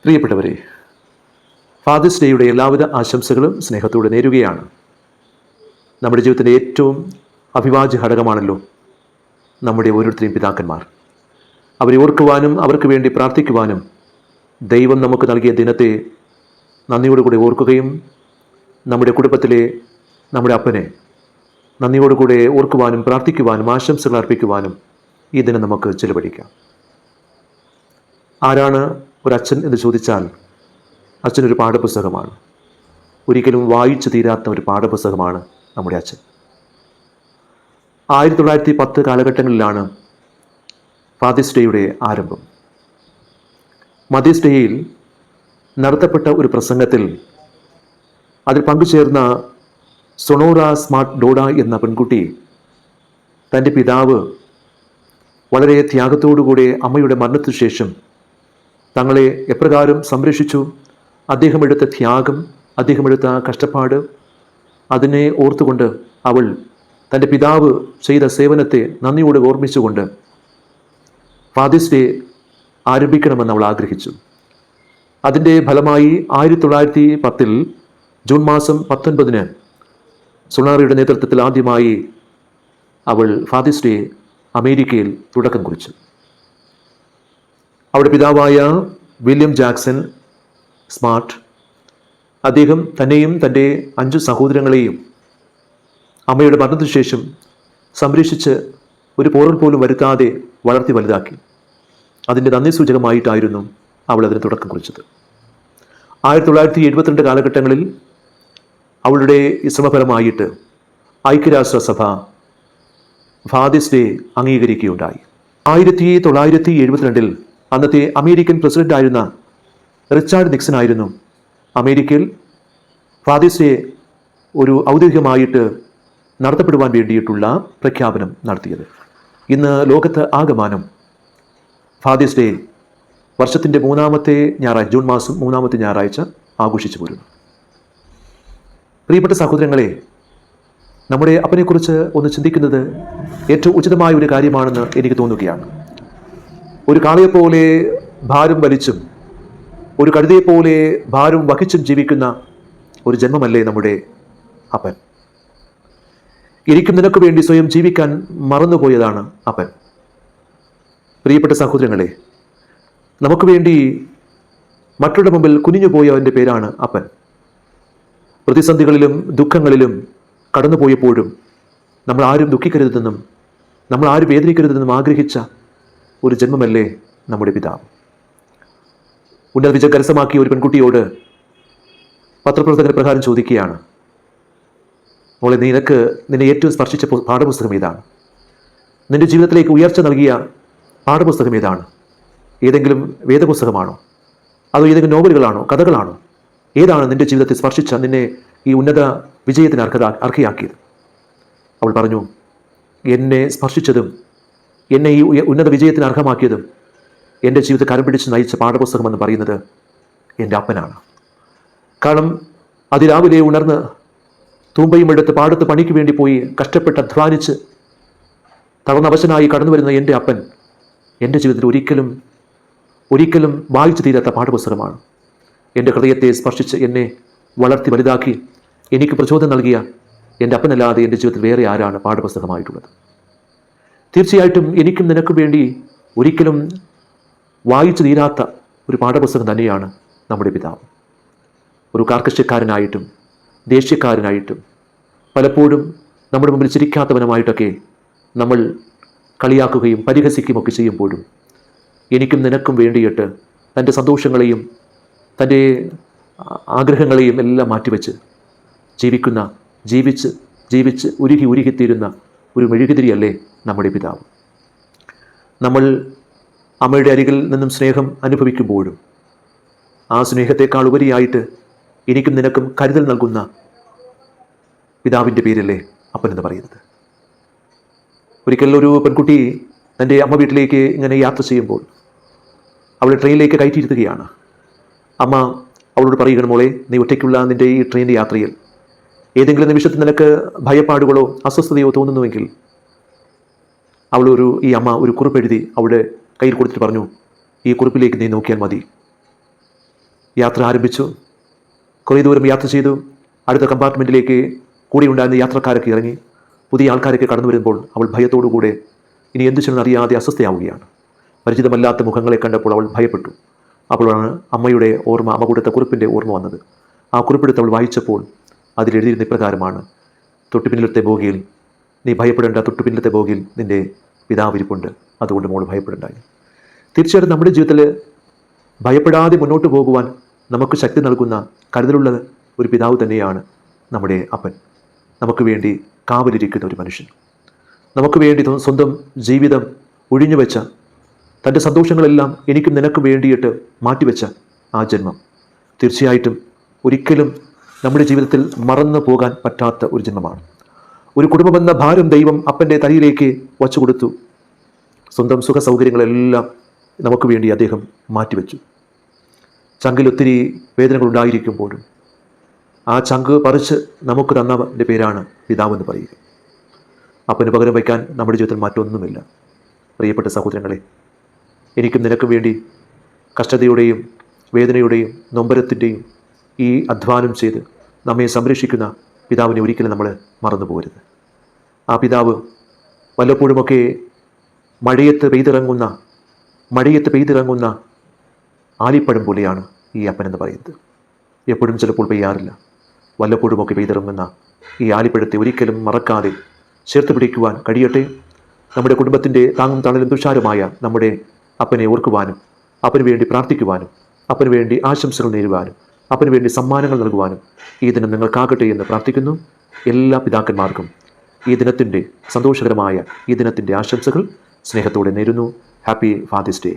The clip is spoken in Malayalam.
പ്രിയപ്പെട്ടവരെ, ഫാദേഴ്സ് ഡേയുടെ എല്ലാവിധ ആശംസകളും സ്നേഹത്തോടെ നേരുകയാണ്. നമ്മുടെ ജീവിതത്തിൻ്റെ ഏറ്റവും അവിഭാജ്യ ഘടകമാണല്ലോ നമ്മുടെ ഓരോരുത്തരെയും പിതാക്കന്മാർ. അവരെ ഓർക്കുവാനും അവർക്ക് വേണ്ടി പ്രാർത്ഥിക്കുവാനും ദൈവം നമുക്ക് നൽകിയ ദിനത്തെ നന്ദിയോടുകൂടി ഓർക്കുകയും നമ്മുടെ കുടുംബത്തിലെ നമ്മുടെ അപ്പനെ നന്ദിയോടുകൂടെ ഓർക്കുവാനും പ്രാർത്ഥിക്കുവാനും ആശംസകൾ അർപ്പിക്കുവാനും ഈ ദിനം നമുക്ക് ചെലവഴിക്കാം. ആരാണ് ഒരച്ഛൻ എന്ന് ചോദിച്ചാൽ അച്ഛനൊരു പാഠപുസ്തകമാണ്. ഒരിക്കലും വായിച്ചു തീരാത്ത ഒരു പാഠപുസ്തകമാണ് നമ്മുടെ അച്ഛൻ. 1910 കാലഘട്ടങ്ങളിലാണ് ഫാദേഴ്സ് ഡേയുടെ ആരംഭം. മദേഴ്സ് ഡേയിൽ നടത്തപ്പെട്ട ഒരു പ്രസംഗത്തിൽ അതിൽ പങ്കുചേർന്ന സൊണോറ സ്മാർട്ട് ഡോഡ എന്ന പെൺകുട്ടി തൻ്റെ പിതാവ് വളരെ ത്യാഗത്തോടുകൂടി അമ്മയുടെ മരണത്തിനു ശേഷം തങ്ങളെ എപ്രകാരം സംരക്ഷിച്ചു, അദ്ദേഹം എടുത്ത ത്യാഗം, അദ്ദേഹം എടുത്ത കഷ്ടപ്പാട്, അതിനെ ഓർത്തുകൊണ്ട് അവൾ തൻ്റെ പിതാവ് ചെയ്ത സേവനത്തെ നന്ദിയോടെ ഓർമ്മിച്ചുകൊണ്ട് ഫാദേഴ്സ് ഡേ ആരംഭിക്കണമെന്ന് അവൾ ആഗ്രഹിച്ചു. അതിൻ്റെ ഫലമായി 1910 ജൂൺ മാസം 19 സൊണോറയുടെ നേതൃത്വത്തിൽ ആദ്യമായി അവൾ ഫാദേഴ്സ് ഡേ അമേരിക്കയിൽ തുടക്കം കുറിച്ചു. അവളുടെ പിതാവായ വില്യം ജാക്സൺ സ്മാർട്ട്, അദ്ദേഹം തന്നെയും തൻ്റെ 5 സഹോദരങ്ങളെയും അമ്മയുടെ മരണത്തിനു ശേഷം സംരക്ഷിച്ച് ഒരു പോറൽ പോലും വരുത്താതെ വളർത്തി വലുതാക്കി. അതിൻ്റെ നന്ദി സൂചകമായിട്ടായിരുന്നു അവൾ അതിന് തുടക്കം കുറിച്ചത്. 1972 കാലഘട്ടങ്ങളിൽ അവളുടെ ശ്രമഫലമായിട്ട് ഐക്യരാഷ്ട്രസഭ ഫാദേഴ്സ് ഡേ അംഗീകരിക്കുകയുണ്ടായി. 1972 അന്നത്തെ അമേരിക്കൻ പ്രസിഡന്റായിരുന്ന റിച്ചാർഡ് നിക്സൺ ആയിരുന്നു അമേരിക്കയിൽ ഫാദേഴ്സ് ഡേ ഒരു ഔദ്യോഗികമായിട്ട് നടത്തപ്പെടുവാൻ വേണ്ടിയിട്ടുള്ള പ്രഖ്യാപനം നടത്തിയത്. ഇന്ന് ലോകത്ത് ആകമാനം ഫാദേഴ്സ് ഡേ വർഷത്തിൻ്റെ 3-ാമത്തെ ഞായറാഴ്ച, ജൂൺ മാസം 3-ാമത്തെ ഞായറാഴ്ച ആഘോഷിച്ചു പോരുന്നു. പ്രിയപ്പെട്ട സഹോദരങ്ങളെ, നമ്മുടെ അപ്പനെക്കുറിച്ച് ഒന്ന് ചിന്തിക്കുന്നത് ഏറ്റവും ഉചിതമായ ഒരു കാര്യമാണെന്ന് എനിക്ക് തോന്നുകയാണ്. ഒരു കാളയെപ്പോലെ ഭാരം വലിച്ചും ഒരു കഴുതയെപ്പോലെ ഭാരം വഹിച്ചും ജീവിക്കുന്ന ഒരു ജന്മമല്ലേ നമ്മുടെ അപ്പൻ. എനിക്കും നിനക്ക് വേണ്ടി സ്വയം ജീവിക്കാൻ മറന്നുപോയതാണ് അപ്പൻ. പ്രിയപ്പെട്ട സഹോദരങ്ങളെ, നമുക്ക് വേണ്ടി മറ്റുള്ള മുമ്പിൽ കുനിഞ്ഞുപോയവൻ്റെ പേരാണ് അപ്പൻ. പ്രതിസന്ധികളിലും ദുഃഖങ്ങളിലും കടന്നുപോയപ്പോഴും നമ്മൾ ആരും ദുഃഖിക്കരുതെന്നും നമ്മൾ ആരും വേദനിക്കരുതെന്നും ആഗ്രഹിച്ച ഒരു ജന്മമല്ലേ നമ്മുടെ പിതാവ്. ഉന്നത വിജയം കരസ്ഥമാക്കിയ ഒരു പെൺകുട്ടിയോട് പത്രപ്രവർത്തകർ പ്രകാരം ചോദിക്കുകയാണ്, മോളെ, നിന്നെ ഏറ്റവും സ്പർശിച്ച പാഠപുസ്തകം ഏതാണ്? നിന്റെ ജീവിതത്തിലേക്ക് ഉയർച്ച നൽകിയ പാഠപുസ്തകം ഏതാണ്? ഏതെങ്കിലും വേദപുസ്തകമാണോ? അതോ ഏതെങ്കിലും നോവലുകളാണോ, കഥകളാണോ? ഏതാണ് നിന്റെ ജീവിതത്തെ സ്പർശിച്ച, നിന്നെ ഈ ഉന്നത വിജയത്തിന് അർഹയാക്കിയത്? അവൾ പറഞ്ഞു, എന്നെ സ്പർശിച്ചതും എന്നെ ഈ ഉന്നത വിജയത്തിന് അർഹമാക്കിയതും എൻ്റെ ജീവിതത്തെ കരം പിടിച്ച് നയിച്ച പാഠപുസ്തകമെന്ന് പറയുന്നത് എൻ്റെ അപ്പനാണ്. കാരണം അതിരാവിലെ ഉണർന്ന് തൂമ്പയും എടുത്ത് പാടത്ത് പണിക്ക് വേണ്ടി പോയി കഷ്ടപ്പെട്ട് അധ്വാനിച്ച് തളർന്നവശനായി കടന്നു വരുന്ന എൻ്റെ അപ്പൻ എൻ്റെ ജീവിതത്തിൽ ഒരിക്കലും വായിച്ചു തീരാത്ത പാഠപുസ്തകമാണ്. എൻ്റെ ഹൃദയത്തെ സ്പർശിച്ച് എന്നെ വളർത്തി വലുതാക്കി എനിക്ക് പ്രചോദനം നൽകിയ എൻ്റെ അപ്പനല്ലാതെ എൻ്റെ ജീവിതത്തിൽ വേറെ ആരാണ് പാഠപുസ്തകമായിട്ടുള്ളത്? തീർച്ചയായിട്ടും എനിക്കും നിനക്കും വേണ്ടി ഒരിക്കലും വായിച്ചു തീരാത്ത ഒരു പാഠപുസ്തകം തന്നെയാണ് നമ്മുടെ പിതാവ്. ഒരു കാർക്കശ്യക്കാരനായിട്ടും ദേഷ്യക്കാരനായിട്ടും പലപ്പോഴും നമ്മുടെ മുമ്പിൽ ചിരിക്കാത്തവനുമായിട്ടൊക്കെ നമ്മൾ കളിയാക്കുകയും പരിഹസിക്കുകയും ചെയ്യുമ്പോഴും എനിക്കും നിനക്കും വേണ്ടിയിട്ട് തൻ്റെ സന്തോഷങ്ങളെയും തൻ്റെ ആഗ്രഹങ്ങളെയും എല്ലാം മാറ്റിവെച്ച് ജീവിച്ച് ഉരുകിത്തീരുന്ന ഒരു മെഴുകുതിരിയല്ലേ നമ്മുടെ പിതാവ്. നമ്മൾ അമ്മയുടെ അരികിൽ നിന്നും സ്നേഹം അനുഭവിക്കുമ്പോഴും ആ സ്നേഹത്തെക്കാൾ ഉപരിയായിട്ട് എനിക്കും നിനക്കും കരുതൽ നൽകുന്ന പിതാവിൻ്റെ പേരല്ലേ അപ്പൻ എന്ന് പറയുന്നത്. ഒരിക്കൽ ഒരു പെൺകുട്ടി തൻ്റെ അമ്മ വീട്ടിലേക്ക് ഇങ്ങനെ യാത്ര ചെയ്യുമ്പോൾ അവൾ ട്രെയിനിലേക്ക് കയറ്റിയിരുത്തുകയാണ്. അമ്മ അവളോട് പറയുകയാണ്, മോളെ, നീ ഒറ്റയ്ക്കുള്ള നിൻ്റെ ഈ ട്രെയിൻ യാത്രയിൽ ഏതെങ്കിലും നിമിഷത്തിൽ നിനക്ക് ഭയപ്പാടുകളോ അസ്വസ്ഥതയോ തോന്നുന്നുവെങ്കിൽ ഈ അമ്മ ഒരു കുറിപ്പ് എഴുതി അവളുടെ കയ്യിൽ കൊടുത്തിട്ട് പറഞ്ഞു, ഈ കുറിപ്പിലേക്ക് നീ നോക്കിയാൽ മതി. യാത്ര ആരംഭിച്ചു. കുറേ ദൂരം യാത്ര ചെയ്തു. അടുത്ത കമ്പാർട്ട്മെൻറ്റിലേക്ക് കൂടെയുണ്ടായിരുന്ന യാത്രക്കാരൊക്കെ ഇറങ്ങി. പുതിയ ആൾക്കാരൊക്കെ കടന്നു വരുമ്പോൾ അവൾ ഭയത്തോടുകൂടെ ഇനി എന്തു ചെയ്യണമെന്ന് അറിയാതെ അസ്വസ്ഥയാവുകയാണ്. പരിചിതമല്ലാത്ത മുഖങ്ങളെ കണ്ടപ്പോൾ അവൾ ഭയപ്പെട്ടു. അപ്പോഴാണ് അമ്മയുടെ ഓർമ്മ, അമ്മ കൊടുത്ത കുറിപ്പിൻ്റെ ഓർമ്മ വന്നത്. ആ കുറിപ്പെടുത്ത് അവൾ വായിച്ചപ്പോൾ അതിലെഴുതിയിരുന്ന ഇപ്രകാരമാണ്: തൊട്ടുപിന്നിലത്തെ ബോഗിയിൽ നീ ഭയപ്പെടേണ്ട, തൊട്ടുപിന്നിലത്തെ ബോഗിയിൽ നിൻ്റെ പിതാവ് ഇരിപ്പുണ്ട്, അതുകൊണ്ട് മോൾ ഭയപ്പെടേണ്ടായി. തീർച്ചയായിട്ടും നമ്മുടെ ജീവിതത്തിൽ ഭയപ്പെടാതെ മുന്നോട്ട് പോകുവാൻ നമുക്ക് ശക്തി നൽകുന്ന കരുതലുള്ള ഒരു പിതാവ് തന്നെയാണ് നമ്മുടെ അപ്പൻ. നമുക്ക് വേണ്ടി കാവലിരിക്കുന്ന ഒരു മനുഷ്യൻ, നമുക്ക് വേണ്ടി സ്വന്തം ജീവിതം ഒഴിഞ്ഞു വെച്ച, തൻ്റെ സന്തോഷങ്ങളെല്ലാം എനിക്കും നിനക്കും വേണ്ടിയിട്ട് മാറ്റിവെച്ച ആ ജന്മം തീർച്ചയായിട്ടും ഒരിക്കലും നമ്മുടെ ജീവിതത്തിൽ മറന്നു പോകാൻ പറ്റാത്ത ഒരു ജന്മമാണ്. ഒരു കുടുംബമെന്ന ഭാരം ദൈവം അപ്പൻ്റെ തലയിലേക്ക് വച്ചു കൊടുത്തു. സ്വന്തം സുഖ സൗകര്യങ്ങളെല്ലാം നമുക്ക് വേണ്ടി അദ്ദേഹം മാറ്റിവെച്ചു. ചങ്കിൽ ഒത്തിരി വേദനകളുണ്ടായിരിക്കുമ്പോഴും ആ ചങ്ക് പറിച്ച് നമുക്ക് തന്നവൻ്റെ പേരാണ് പിതാവെന്ന് പറയുക. അപ്പന് പകരം വയ്ക്കാൻ നമ്മുടെ ജീവിതത്തിൽ മറ്റൊന്നുമില്ല. പ്രിയപ്പെട്ട സഹോദരങ്ങളെ, എനിക്കും നിനക്കും വേണ്ടി കഷ്ടതയുടെയും വേദനയുടെയും നൊമ്പരത്തിൻ്റെയും ഈ അധ്വാനം ചെയ്ത് നമ്മെ സംരക്ഷിക്കുന്ന പിതാവിനെ ഒരിക്കലും നമ്മൾ മറന്നു പോകരുത്. ആ പിതാവ് വല്ലപ്പോഴുമൊക്കെ മഴയത്ത് പെയ്തിറങ്ങുന്ന ആലിപ്പഴം പോലെയാണ് ഈ അപ്പനെന്ന് പറയുന്നത്. എപ്പോഴും ചിലപ്പോൾ പെയ്യാറില്ല, വല്ലപ്പോഴുമൊക്കെ പെയ്തിറങ്ങുന്ന ഈ ആലിപ്പഴത്തെ ഒരിക്കലും മറക്കാതെ ചേർത്ത് പിടിക്കുവാൻ കഴിയട്ടെ. നമ്മുടെ കുടുംബത്തിൻ്റെ താങ്ങും തണലും തുഷാരമായ നമ്മുടെ അപ്പനെ ഓർക്കുവാനും, അപ്പന് വേണ്ടി പ്രാർത്ഥിക്കുവാനും, അപ്പന് വേണ്ടി ആശംസകൾ നേരുവാനും, അപ്പന് വേണ്ടി സമ്മാനങ്ങൾ നൽകുവാനും ഈ ദിനം നിങ്ങൾക്കാകട്ടെ എന്ന് പ്രാർത്ഥിക്കുന്നു. എല്ലാ പിതാക്കന്മാർക്കും ഈ ദിനത്തിൻ്റെ സന്തോഷകരമായ ഈ ദിനത്തിൻ്റെ ആശംസകൾ സ്നേഹത്തോടെ നേരുന്നു. Happy father's day.